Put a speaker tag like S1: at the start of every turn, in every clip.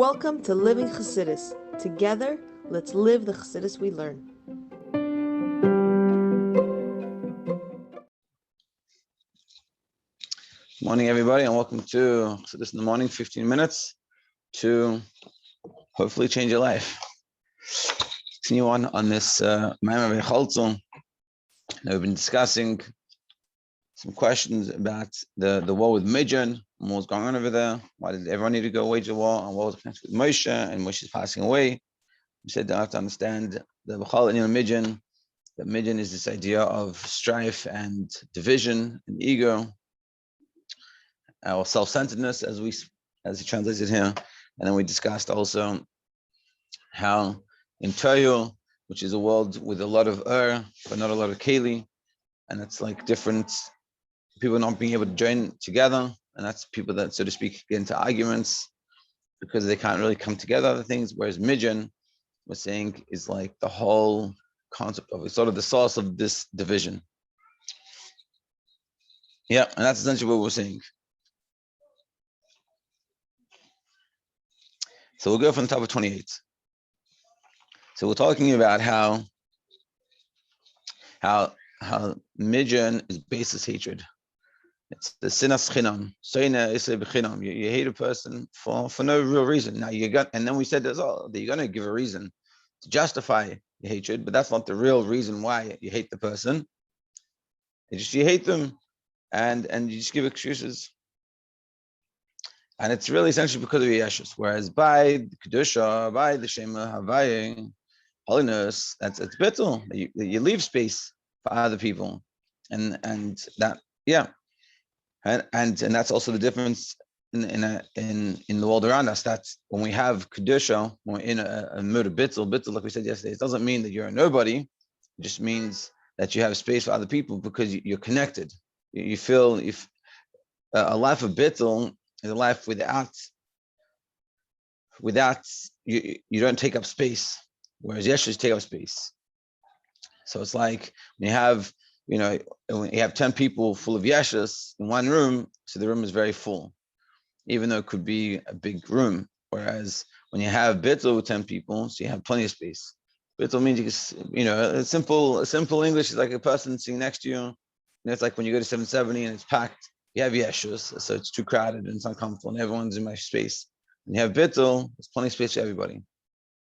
S1: Welcome to Living Chassidus. Together, let's live the Chassidus we learn.
S2: Morning, everybody, and welcome to Chassidus in the morning, 15 minutes to hopefully change your life. Continue on this Rabbi Heichaltzu. We've been discussing some questions about the war with Midian, and what was going on over there. Why did everyone need to go wage a war? And what was connected with Moshe? And Moshe is passing away. We said that I have to understand the Bechal in Midian. That Midian is this idea of strife and division and ego, or self-centeredness, as he translates it here. And then we discussed also how in Toyo, which is a world with a lot of but not a lot of keli, and it's like different people not being able to join together, and that's people that, so to speak, get into arguments because they can't really come together other things, whereas Midian, we're saying, is like the whole concept of it, sort of the source of this division. Yeah, and that's essentially what we're saying. So we'll go from the top of 28. So we're talking about how Midian is basis hatred. It's the sinas chinam. You hate a person for no real reason. Now and then we said that you're going to give a reason to justify your hatred, but that's not the real reason why you hate the person. It's just you hate them, and you just give excuses. And it's really essentially because of Yeshus. Whereas by the Kedusha, by the Shema Havayim, holiness, it's bittul. You leave space for other people, and that, yeah, and that's also the difference in the world around us. That's when we have Kedusha, when we're in a mood of bittul, like we said yesterday. It doesn't mean that you're a nobody. It just means that you have space for other people because you're connected. You feel a life of bittul is a life without you don't take up space, whereas Yeshus take up space. So it's like when you have 10 people full of Yeshus in one room, so the room is very full, even though it could be a big room. Whereas when you have bittul with 10 people, so you have plenty of space. Bittul means a simple English is like a person sitting next to you. It's like when you go to 770 and it's packed. You have Yeshus, so it's too crowded and it's uncomfortable, and everyone's in my space. When you have bittul, there's plenty of space for everybody.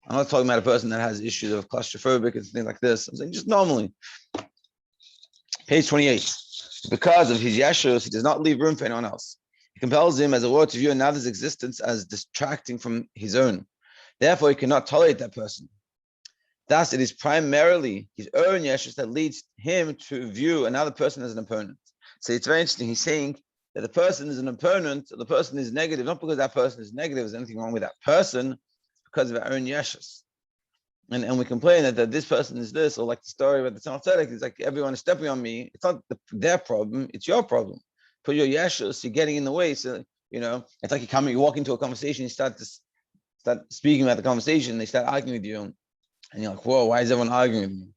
S2: I'm not talking about a person that has issues of claustrophobic and things like this. I'm saying just normally. Page 28. Because of his Yeshus, he does not leave room for anyone else. He compels him, as a word, to view another's existence as distracting from his own. Therefore, he cannot tolerate that person. Thus, it is primarily his own Yeshus that leads him to view another person as an opponent. So it's very interesting. He's saying that the person is an opponent, the person is negative, not because that person is negative, there's anything wrong with that person, because of our own Yeshus. And we complain that this person is this, or like the story about the Tzemach Tzedek, it's like everyone is stepping on me. It's not their problem, it's your problem. Put your Yeshus, you're getting in the way. So, it's like you walk into a conversation, you start speaking about the conversation, they start arguing with you. And you're like, whoa, why is everyone arguing with me?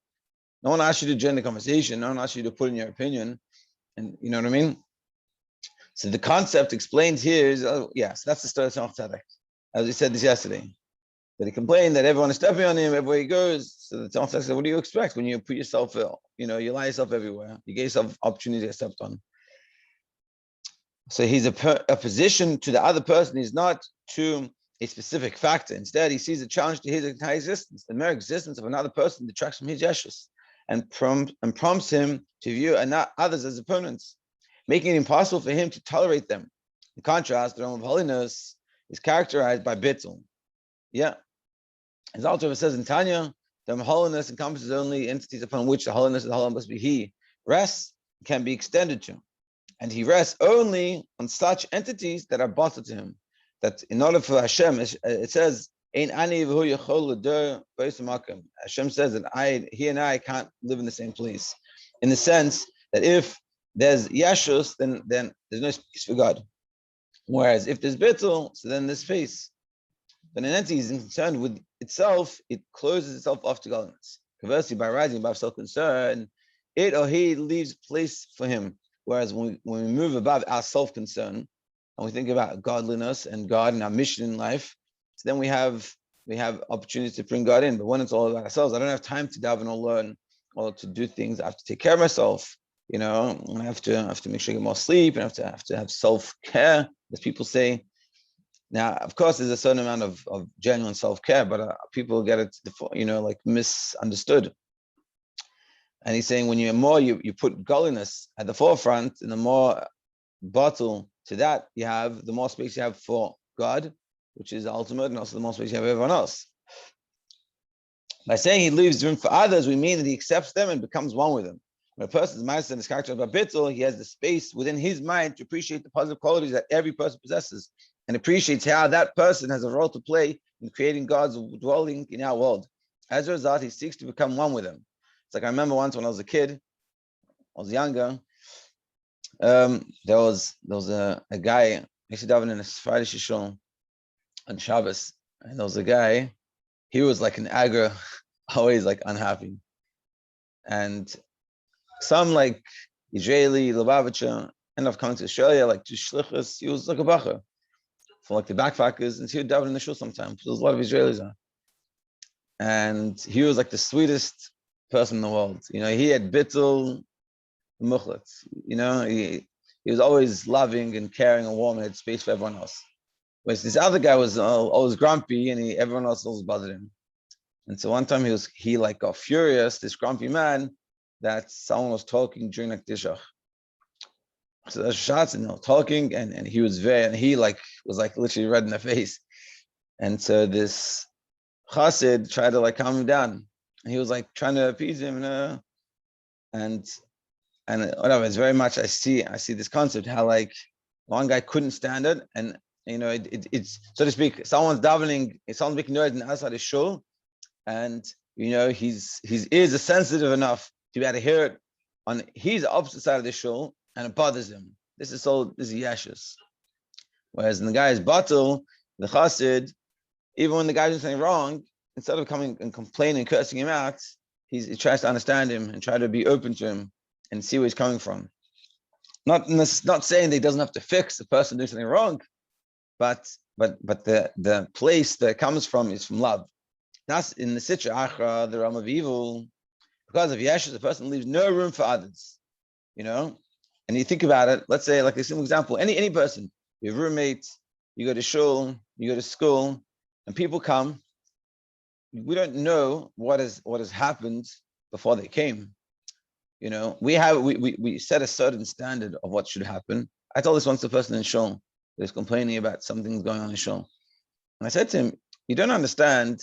S2: No one asked you to join the conversation. No one asked you to put in your opinion. And you know what I mean? So the concept explained here is, yes, that's the story of Tzemach Tzedek. As we said this yesterday. That he complained that everyone is stepping on him everywhere he goes. So the Tzemach Tzedek said, what do you expect when you put yourself, you lie yourself everywhere. You get yourself opportunity to get stepped on. So he's opposition to the other person is not to a specific factor. Instead, he sees a challenge to his entire existence. The mere existence of another person detracts from his Yeshus and prompts him to view others as opponents, making it impossible for him to tolerate them. In contrast, the realm of holiness is characterized by bittul. Yeah. As Alter says in Tanya, the holiness encompasses only entities upon which the holiness of the holy must be he rests, can be extended to. And he rests only on such entities that are bottled to him. That in order for Hashem, it says, Hashem says that he and I can't live in the same place. In the sense that if there's Yeshus, then there's no space for God. Whereas if there's bittul, so then there's space. When an entity is concerned with itself, it closes itself off to godliness. Conversely, by rising above self-concern, it or he leaves place for him. Whereas when we move above our self-concern, and we think about godliness and God and our mission in life, So then we have opportunities to bring God in. But when it's all about ourselves, I don't have time to daven or learn or to do things. I have to take care of myself, and I have to make sure I get more sleep, and I have to have self-care, as people say. Now, of course, there's a certain amount of genuine self-care, but people get it, like misunderstood. And he's saying when you put godliness at the forefront, and the more bottle to that you have, the more space you have for God, which is ultimate, and also the more space you have for everyone else. By saying he leaves room for others, we mean that he accepts them and becomes one with them. When a person's mindset and his character of a bittul, he has the space within his mind to appreciate the positive qualities that every person possesses, and appreciates how that person has a role to play in creating God's dwelling in our world. As a result, he seeks to become one with them. It's like I remember once when I was a kid, I was younger. There was a guy, I used to daven in a Friday shul on Shabbos, and there was a guy. He was like an agra, always like unhappy, and some like Israeli Lubavitcher ended up coming to Australia like to shlichus. He was like a bacher for like the backpackers, and he would daven in the shul sometimes. There was a lot of Israelis there, and he was like the sweetest person in the world. He had bittul muchlet. He was always loving and caring and warm and had space for everyone else. Whereas this other guy was always grumpy, and everyone else always bothered him. And so one time he got furious, this grumpy man, that someone was talking during like Tishach. So there's shots and talking, and he was was literally red in the face. And so this chassid tried to calm him down, and he was trying to appease him, and whatever. It's very much I see this concept how one guy couldn't stand it, and it's so to speak, someone's davening, someone's making noise outside his shul, and his ears are sensitive enough to be able to hear it on his opposite side of the shul, and it bothers him. This is yeshus. Whereas in the guy's batul, the chassid, even when the guy doing something wrong, instead of coming and complaining and cursing him out, he tries to understand him and try to be open to him and see where he's coming from. Not saying that he doesn't have to fix the person doing something wrong, but the place that it comes from is from love. That's in the Sitra Achra, the realm of evil. Because of Yeshua, the person leaves no room for others. And you think about it, let's say, like a simple example, any person, you have roommates, you go to shul, you go to school, and people come. We don't know what has happened before they came. We set a certain standard of what should happen. I told this once to a person in shul who was complaining about something going on in shul. And I said to him, you don't understand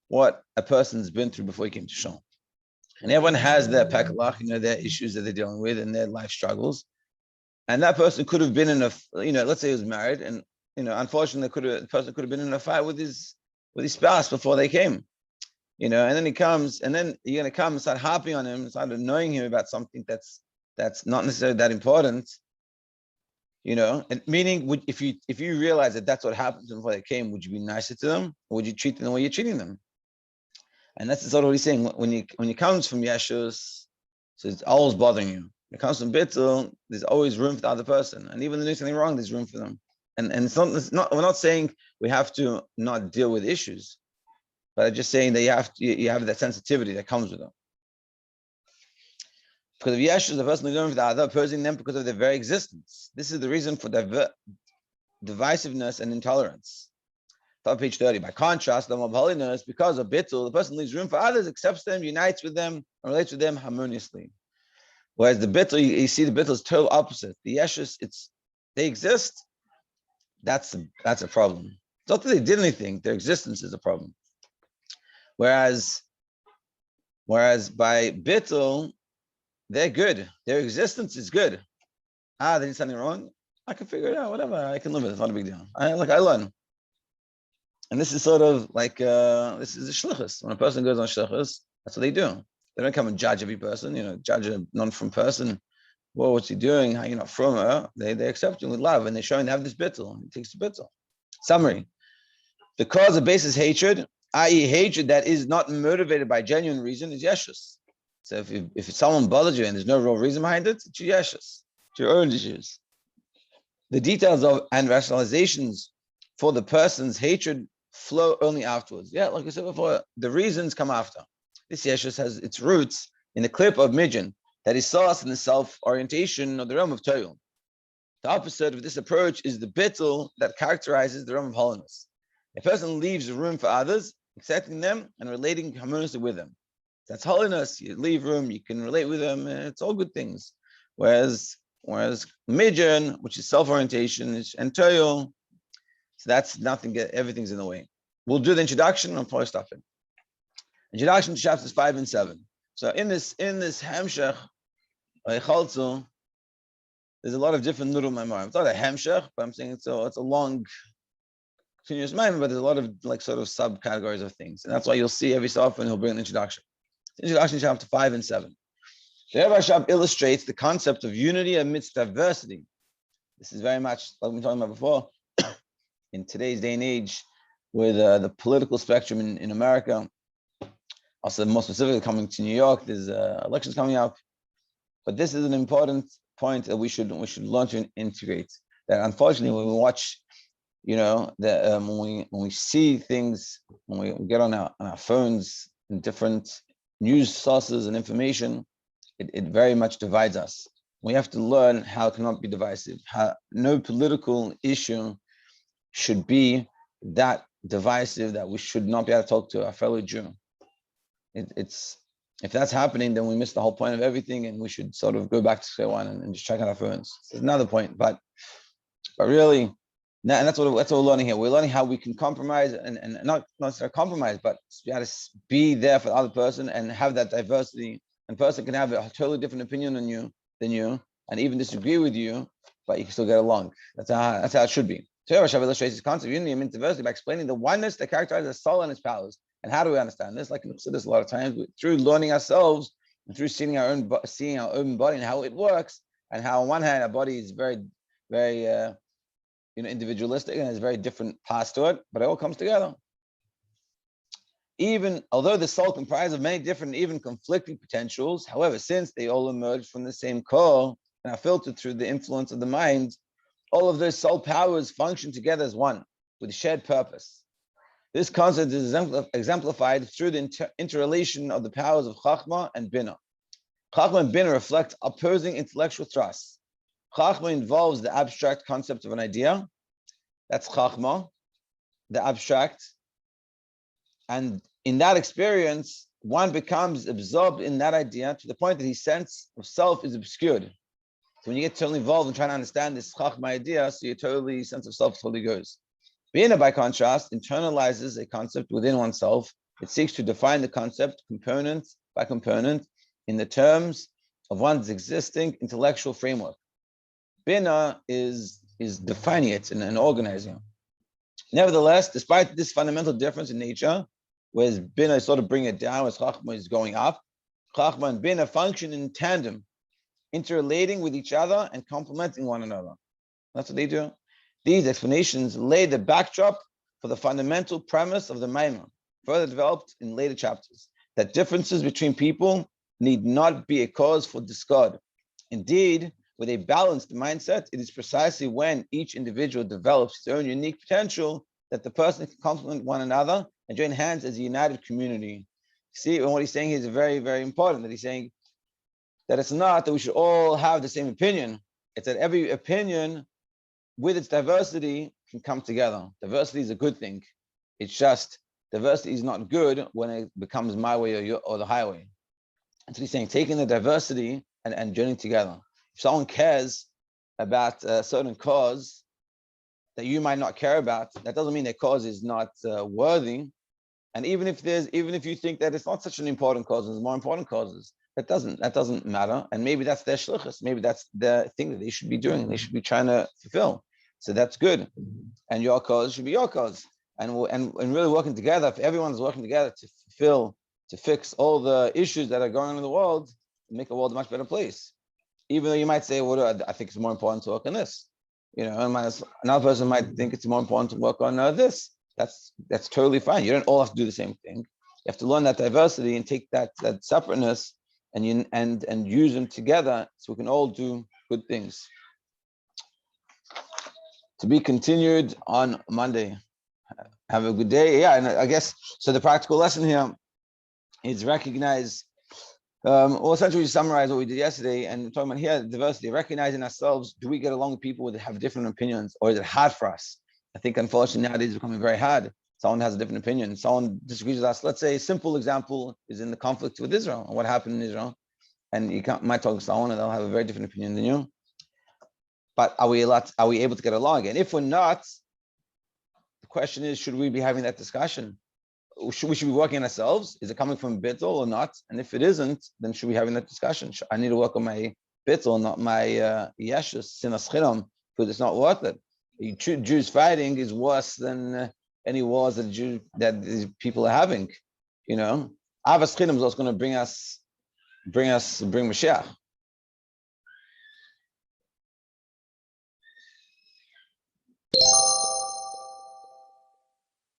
S2: what a person's been through before he came to shul. And everyone has their pakalach, their issues that they're dealing with and their life struggles. And that person could have been in let's say he was married, and unfortunately the person could have been in a fight with his spouse before they came. And then he comes, and then you're gonna come and start harping on him, and start annoying him about something that's not necessarily that important. And meaning, if you realize that that's what happened to them before they came, would you be nicer to them, or would you treat them the way you're treating them? And that's sort of what he's saying. When it comes from Yeshus, so it's always bothering you. When it comes from Bittul, there's always room for the other person, and even if there's something wrong, there's room for them. And it's not. We're not saying we have to not deal with issues, but I'm just saying that you have that sensitivity that comes with them. Because of Yeshua, the person who's doing for the other, opposing them because of their very existence. This is the reason for divisiveness and intolerance. Top page 30. By contrast, the of holiness, because of bittul, the person leaves room for others, accepts them, unites with them, and relates with them harmoniously. Whereas the bittul, you see the bittul is total opposite. The Yeshus, they exist. That's a problem. It's not that they did anything; their existence is a problem. Whereas by bittul, they're good. Their existence is good. They did something wrong. I can figure it out. Whatever, I can live with it. It's not a big deal. I learn. And this is sort of this is a shlichus. When a person goes on shlichus, that's what they do. They don't come and judge every person, judge a non-from person. Well, what's he doing? How you not from her? They accept him with love, and they're showing they have this bittul. He takes the bittul. Summary: the cause of basis hatred, i.e., hatred that is not motivated by genuine reason, is yeshus. So if someone bothers you and there's no real reason behind it, it's your yeshus, it's your own issues. The details of and rationalizations for the person's hatred flow only afterwards. Yeah, like I said before, the reasons come after. This yeshus has its roots in the clip of Midjan, that is sourced in the self-orientation of the realm of Torah. The opposite of this approach is the bittul that characterizes the realm of holiness. A person leaves room for others, accepting them and relating harmoniously with them. That's holiness. You leave room, you can relate with them, it's all good things. Whereas Midjan, which is self-orientation, and Torah, so that's nothing, everything's in the way. We'll do the introduction and I'll probably stop it. Introduction to chapters 5 and 7. So in this Hemshech, Heichaltzu, there's a lot of different nuru maimarim. It's not a Hemshech, but I'm saying it's a long, continuous maimer, but there's a lot of like sort of subcategories of things. And that's why you'll see every so often he'll bring an introduction. Introduction to chapter 5 and 7. The Rebbe Rashab illustrates the concept of unity amidst diversity. This is very much like we were talking about before. In today's day and age, with the political spectrum in America, also more specifically coming to New York, there's elections coming up. But this is an important point that we should learn to integrate. That unfortunately, when we watch, when we see things, when we get on our phones and different news sources and information, it very much divides us. We have to learn how it cannot be divisive. How no political issue should be that divisive that we should not be able to talk to our fellow Jew. It's if that's happening, then we miss the whole point of everything, and we should sort of go back to square one and just check out our phones. There's another point, but really, and that's what we're learning here. We're learning how we can compromise and not necessarily compromise, but you got to be there for the other person and have that diversity. And person can have a totally different opinion than you, and even disagree with you, but you can still get along. That's how it should be. So Rav illustrates this concept of unity and diversity by explaining the oneness that characterizes the soul and its powers. And how do we understand this? Like we've said this a lot of times, through learning ourselves and through seeing our own body and how it works, and how on one hand our body is very, very individualistic and has very different parts to it, but it all comes together. Even although the soul comprises of many different, even conflicting potentials, however, since they all emerge from the same core and are filtered through the influence of the mind, all of those soul powers function together as one with a shared purpose. This concept is exemplified through the interrelation of the powers of Chachma and Bina. Chachma and Bina reflect opposing intellectual thrusts. Chachma involves the abstract concept of an idea. That's Chachma, the abstract. And in that experience, one becomes absorbed in that idea to the point that his sense of self is obscured. So when you get totally involved in trying to understand this Chachma idea, so your sense of self totally goes. Bina, by contrast, internalizes a concept within oneself. It seeks to define the concept component by component in the terms of one's existing intellectual framework. Bina is defining it and organizing it. Nevertheless, despite this fundamental difference in nature, whereas Bina is sort of bringing it down, as Chachma is going up, Chachma and Bina function in tandem, interrelating with each other and complementing one another. That's what they do. These explanations lay the backdrop for the fundamental premise of the Maimon, further developed in later chapters, that differences between people need not be a cause for discord. Indeed, with a balanced mindset, it is precisely when each individual develops his own unique potential that the person can complement one another and join hands as a united community. See, and what he's saying here is very, very important, that he's saying that it's not that we should all have the same opinion. It's that every opinion with its diversity can come together. Diversity is a good thing. It's just diversity is not good when it becomes my way or the highway. And so he's saying taking the diversity and joining together. If someone cares about a certain cause that you might not care about, that doesn't mean their cause is not worthy. And even if you think that it's not such an important cause, there's more important causes. That doesn't matter. And maybe that's their shlichus. Maybe that's the thing that they should be doing. They should be trying to fulfill. So that's good. And your cause should be your cause. And really working together, if everyone's working together to fix all the issues that are going on in the world, make the world a much better place. Even though you might say, well, I think it's more important to work on this. Another person might think it's more important to work on this. That's totally fine. You don't all have to do the same thing. You have to learn that diversity and take that separateness and use them together so we can all do good things. To be continued on Monday. Have a good day. Yeah, and I guess so. The practical lesson here is recognize. Well, essentially, summarize what we did yesterday, and talking about here diversity, recognizing ourselves. Do we get along with people that have different opinions, or is it hard for us? I think, unfortunately, nowadays it's becoming very hard. Someone has a different opinion. Someone disagrees with us. Let's say a simple example is in the conflict with Israel and what happened in Israel. And you might talk to someone and they'll have a very different opinion than you. But are we able to get along? And if we're not, the question is, should we be having that discussion? We should be working on ourselves. Is it coming from bittul or not? And if it isn't, then should we be having that discussion? I need to work on my bittul, not my yeshus, sinas chiram, because it's not worth it. Jews fighting is worse than any wars that these people are having. You know, avas chiram is also going to bring Mashiach.